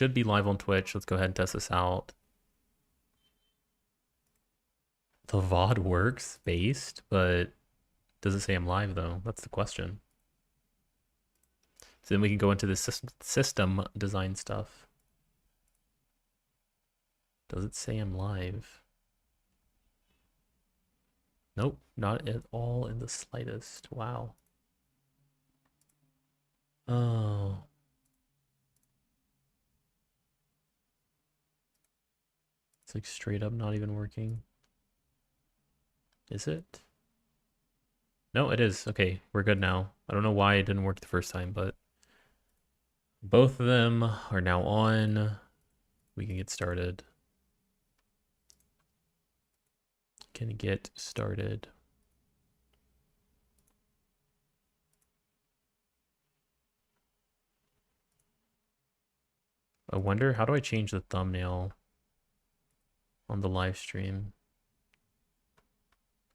should be live on Twitch. Let's go ahead and test this out. The VOD works based, but does it say I'm live though? That's the question. So then we can go into the system design stuff. Does it say I'm live? Nope, not at all in the slightest. Wow. Oh. It's like straight up not even working. Is it? No, it is. Okay, we're good now. I don't know why it didn't work the first time, but both of them are now on. We can get started. Can get started. I wonder, how do I change the thumbnail on the live stream?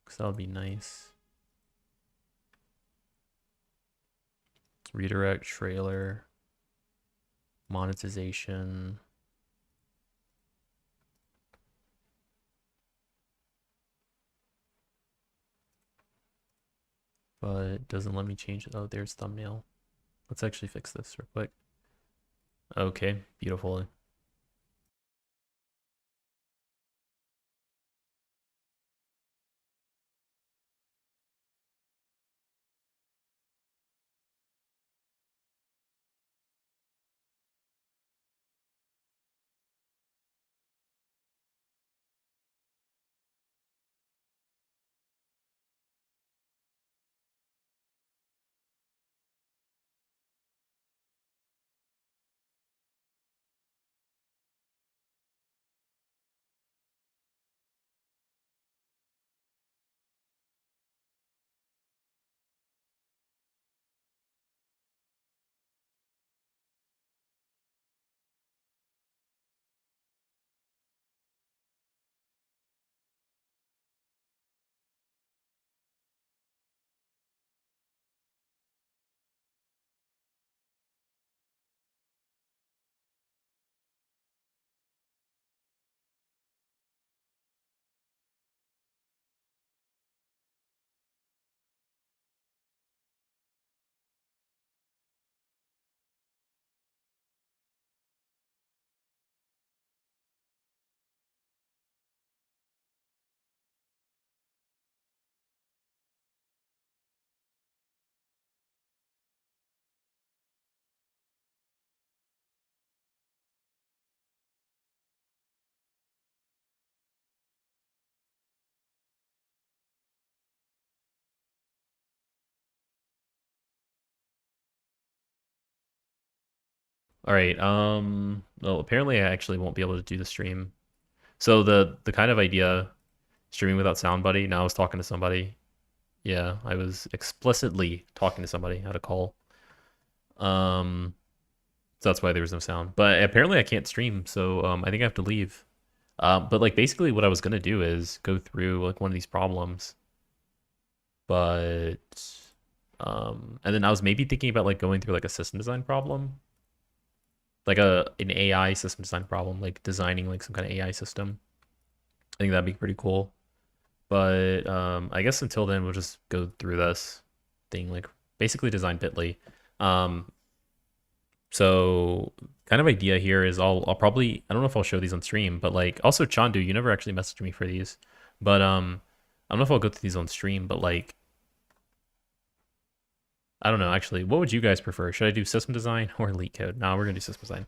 Because that would be nice. Redirect, trailer, monetization. But it doesn't let me change it. Oh, there's thumbnail. Let's actually fix this real quick. Okay, beautiful. All right. Well, apparently I actually won't be able to do the stream. So the kind of idea, streaming without sound buddy. Now I was talking to somebody. Yeah, I was explicitly talking to somebody at a call. Um, so that's why there was no sound. But apparently I can't stream, so I think I have to leave. But like basically what I was gonna do is go through like one of these problems. But and then I was maybe thinking about like going through like a system design problem, like an AI system design problem, like designing like some kind of AI system. I think that'd be pretty cool. But I guess until then we'll just go through this thing, like basically design Bitly. So kind of idea here is I'll probably, I don't know if I'll show these on stream, but like also Chandu, you never actually messaged me for these. But I don't know if I'll go through these on stream, but like I don't know actually. What would you guys prefer? Should I do system design or LeetCode? No, we're gonna do system design.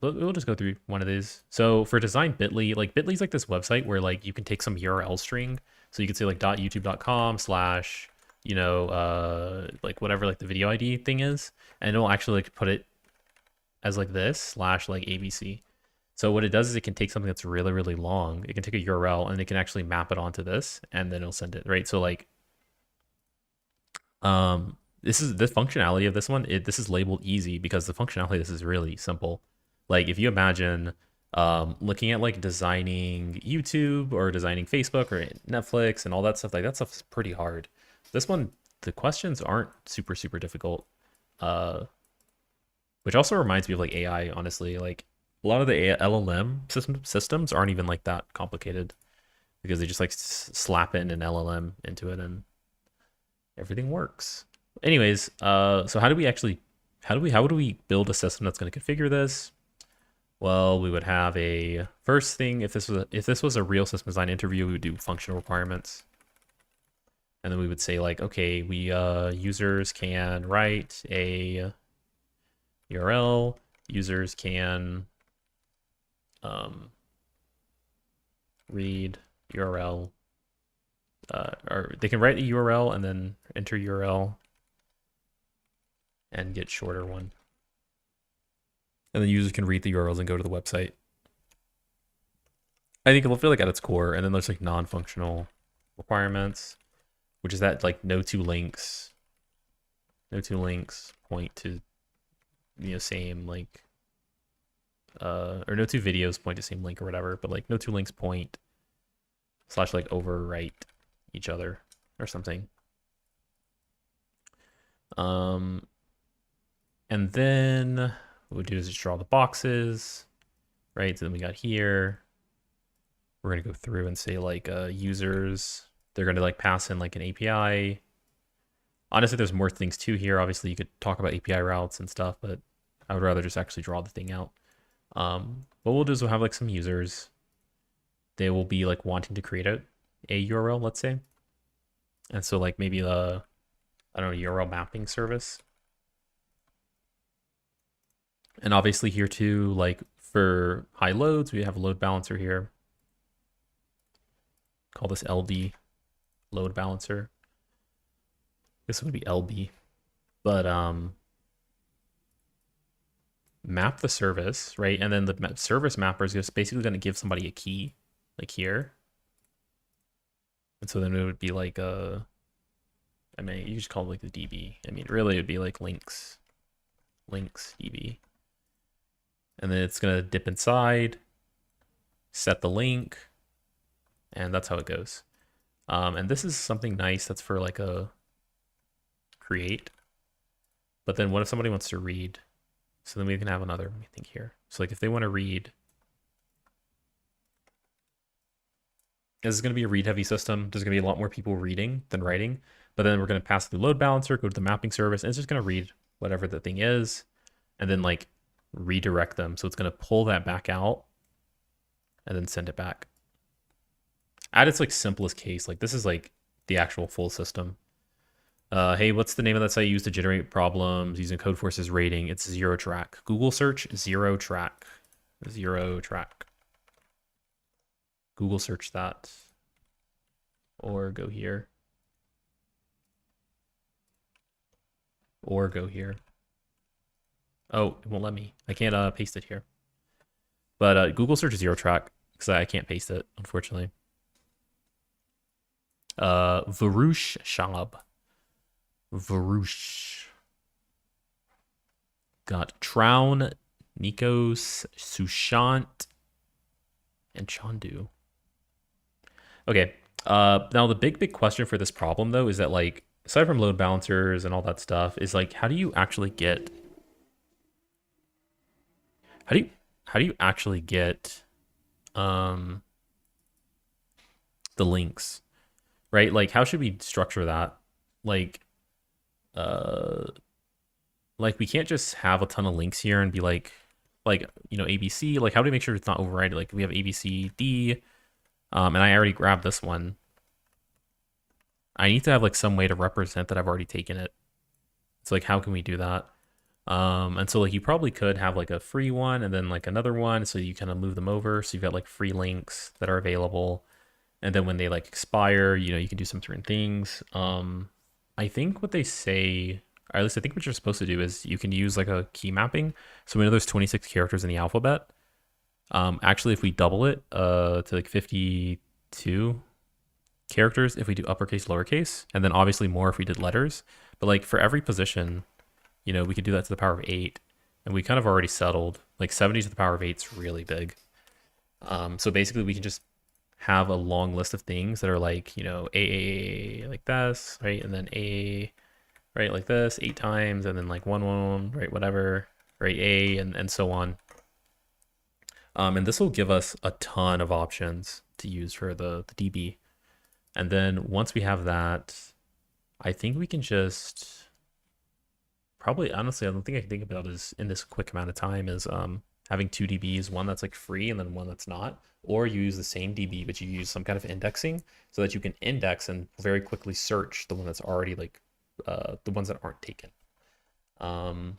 But we'll just go through one of these. So for design Bitly, like Bitly's like this website where like you can take some URL string. So you could say like .youtube.com/ you know, like whatever like the video ID thing is, and it'll actually like put it as like this / like ABC. So what it does is it can take something that's really, really long. It can take a URL and it can actually map it onto this, and then it'll send it, right? So like, this is the functionality of this one. This is labeled easy because the functionality of this is really simple. Like if you imagine looking at like designing YouTube or designing Facebook or Netflix and all that stuff, like that stuff's pretty hard. This one, the questions aren't super, super difficult. Which also reminds me of like AI, honestly. Like a lot of the LLM systems aren't even like that complicated because they just like slap in an LLM into it and everything works. Anyways, so how would we build a system that's going to configure this? Well, we would have a first thing, if this was a real system design interview, we would do functional requirements. And then we would say like, okay, we users can write a URL, users can read URL, or they can write a URL and then enter URL and get shorter one. And then users can read the URLs and go to the website. I think it'll feel like at its core. And then there's like non-functional requirements, which is that like no two links point to, you know, same like, or no two videos point to same link or whatever, but like no two links point / like overwrite each other or something. And then what we'll do is just draw the boxes, right? So then we got here. We're gonna go through and say like users, they're gonna like pass in like an API. Honestly, there's more things too here. Obviously, you could talk about API routes and stuff, but I would rather just actually draw the thing out. What we'll do is we'll have like some users. They will be like wanting to create a URL, let's say. And so like maybe I don't know, URL mapping service. And obviously here too, like for high loads, we have a load balancer here. Call this LB, load balancer. This would be LB, but map the service, right? And then the service mapper is just basically going to give somebody a key, like here. And so then it would be like I mean, you just call it like the DB. I mean, really, it'd be like links DB. And then it's going to dip inside, set the link, and that's how it goes. And this is something nice that's for like a create. But then what if somebody wants to read? So then we can have another, let me think here. So like if they want to read, this is going to be a read heavy system. There's going to be a lot more people reading than writing. But then we're going to pass through load balancer, go to the mapping service, and it's just going to read whatever the thing is, and then like redirect them. So it's going to pull that back out and then send it back. At its like simplest case, like this is like the actual full system. Hey, what's the name of that site you use to generate problems using Codeforce's rating? It's zero track. Google search, zero track. Zero track. Google search that. Or go here. Or go here. Oh, it won't let me. I can't paste it here. But Google search zero track because I can't paste it, unfortunately. Varouche Shab. Varouche. Got Traun, Nikos, Sushant, and Chandu. Okay. Now the big question for this problem though is that like aside from load balancers and all that stuff is like how do you actually get the links, right? Like how should we structure that? Like we can't just have a ton of links here and be like you know ABC. Like how do we make sure it's not overridden? Like we have ABCD, and I already grabbed this one. I need to have like some way to represent that I've already taken it. So like how can we do that? And so like you probably could have like a free one and then like another one, so you kind of move them over. So you've got like free links that are available, and then when they like expire, you know, you can do some certain things. I think what they say, or at least I think what you're supposed to do is you can use like a key mapping. So we know there's 26 characters in the alphabet. Actually, if we double it to like 52 characters, if we do uppercase, lowercase, and then obviously more if we did letters. But like for every position, you know, we could do that to the power of 8. And we kind of already settled, like 70 to the power of 8 is really big. So basically we can just have a long list of things that are like, you know, A like this, right? And then A, right, like this 8 times, and then like 1, 1, right, whatever. right? A and so on. And this will give us a ton of options to use for the DB. And then once we have that, I think we can just probably, honestly, I don't think I can think about is in this quick amount of time is having two DBs, one that's like free and then one that's not, or you use the same DB, but you use some kind of indexing so that you can index and very quickly search the one that's already like the ones that aren't taken. And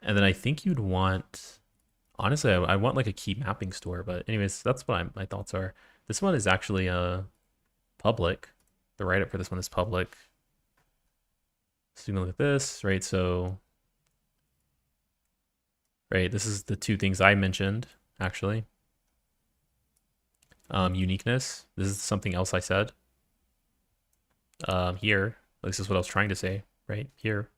then I think you'd want, honestly, I want like a key mapping store, but anyways, that's what my thoughts are. This one is actually public. The write-up for this one is public. So you can look at this, right? So, right, this is the two things I mentioned, actually. Uniqueness. This is something else I said. Here, this is what I was trying to say, right? Here.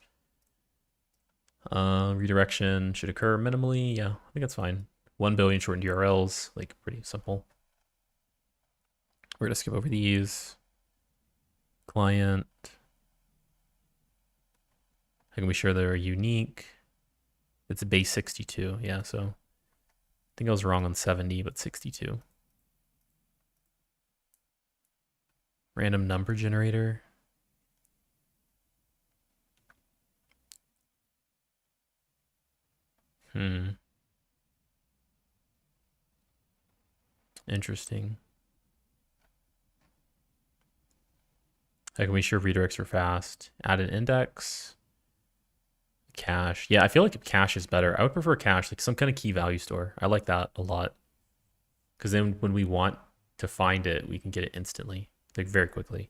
Redirection should occur minimally. Yeah, I think that's fine. 1 billion shortened URLs, like pretty simple. We're gonna skip over these. Client. I can be sure they're unique. It's a base 62. Yeah, so I think I was wrong on 70, but 62. Random number generator. Interesting. I can be sure redirects are fast. Add an index. Cache. Yeah, I feel like cache is better. I would prefer cache, like some kind of key value store. I like that a lot. Because then when we want to find it, we can get it instantly, like very quickly.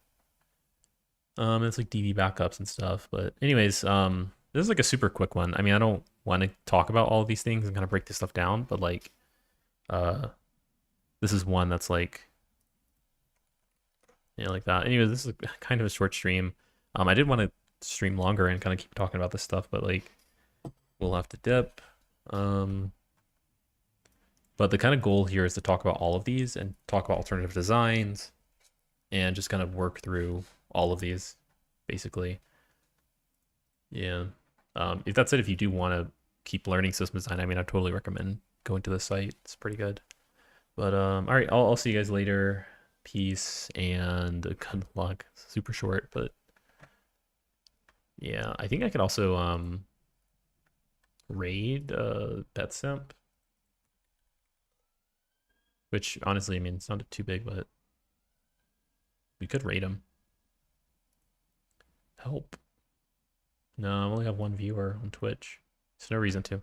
It's like DB backups and stuff. But anyways, this is like a super quick one. I mean, I don't want to talk about all of these things and kind of break this stuff down, but like, this is one that's like, like that. Anyways, this is kind of a short stream. I did want to stream longer and kind of keep talking about this stuff, but like, we'll have to dip. But the kind of goal here is to talk about all of these and talk about alternative designs and just kind of work through all of these, basically. Yeah. If that's it, if you do want to keep learning system design, I mean, I totally recommend going to the site. It's pretty good. But all right, I'll see you guys later. Peace and good luck. Super short, but yeah, I think I could also raid BetSimp, which honestly, I mean, it's not too big, but we could raid him. Help. No, I only have one viewer on Twitch. There's no reason to.